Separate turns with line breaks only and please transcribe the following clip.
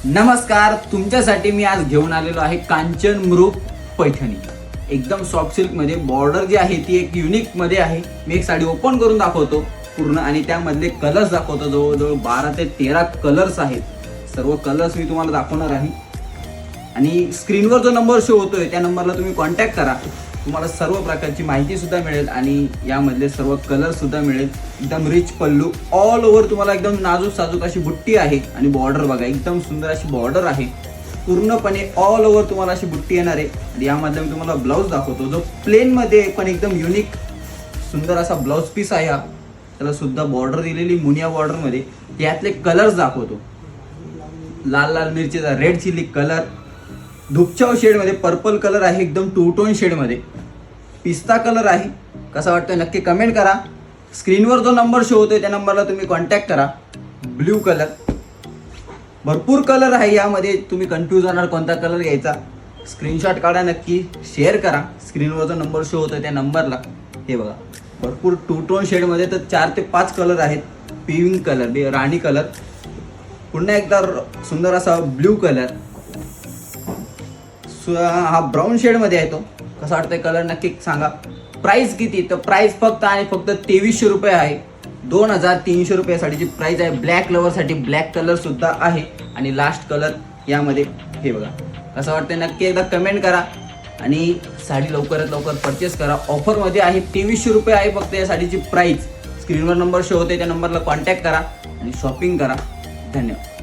नमस्कार, तुमच्यासाठी मी आज घेऊन आलेलो आहे कांचन मृग पैठणी. एकदम सॉफ्ट सिल्क मध्ये बॉर्डर जी आहे ती एक युनिक मध्ये आहे. मी एक साडी ओपन करून दाखवतो पूर्ण आणि त्यामधले कलर्स दाखवतो. जवळजवळ 12 ते 13 कलर्स आहेत. सर्व कलर्स मी तुम्हाला दाखवणार आहे आणि स्क्रीनवर जो नंबर शो होतोय त्या नंबरला तुम्ही कॉन्टॅक्ट करा. तुम्हाला सर्व प्रकारची माहिती सुद्धा मिळेल आणि यामधले सर्व कलर सुद्धा मिळेल. एकदम रिच पल्लू, ऑल ओव्हर तुम्हाला एकदम नाजूक साजूक अशी बुट्टी आहे आणि बॉर्डर बघा एकदम सुंदर अशी बॉर्डर आहे. पूर्णपणे ऑल ओव्हर तुम्हाला अशी बुट्टी येणार आहे. आणि यामधला मी तुम्हाला ब्लाऊज दाखवतो जो प्लेन मध्ये पण एकदम युनिक सुंदर असा ब्लाऊज पीस आहे. हा त्याला सुद्धा बॉर्डर दिलेली मुनिया बॉर्डर मध्ये. यातले कलर्स दाखवतो. लाल लाल मिरचीचा रेड चिली कलर, धुपचाव शेड मध्ये पर्पल कलर आहे, एकदम टू टोन शेड मध्ये पिस्ता कलर आहे. कसा वाटतोय नक्की कमेंट करा. स्क्रीनवर जो नंबर शो होतोय त्या नंबरला तुम्ही कॉन्टॅक्ट करा. ब्ल्यू कलर, भरपूर कलर आहे यामध्ये. तुम्ही कन्फ्यूज होणार कोणता कलर घ्यायचा. स्क्रीनशॉट काढा, नक्की शेअर करा. स्क्रीनवर जो नंबर शो होतोय त्या नंबरला. हे बघा भरपूर टू टोन शेड मध्ये तर 4 ते 5 कलर आहेत. पिंक कलर, राणी कलर, पुन्हा एकदा सुंदर असा ब्ल्यू कलर, हा ब्राऊन शेड मध्ये आहे. तो कसा वाटतोय कलर नक्की सांगा. प्राइस किती, तर प्राइस फक्त आणि फक्त 2300 रुपये आहे. 2300 रुपये साडीची प्राइस आहे. ब्लॅक लवर साठी ब्लॅक कलर सुद्धा आहे आणि लास्ट कलर यामध्ये हे बघा. कसं वाटतंय नक्की एकदा कमेंट करा आणि साडी लवकरात लवकर परचेस करा. ऑफर मध्ये आहे. 2300 रुपये आहे फक्त या साडीची प्राइस. स्क्रीनवर नंबर शो होते त्या नंबरला कॉन्टॅक्ट करा आणि शॉपिंग करा. धन्यवाद.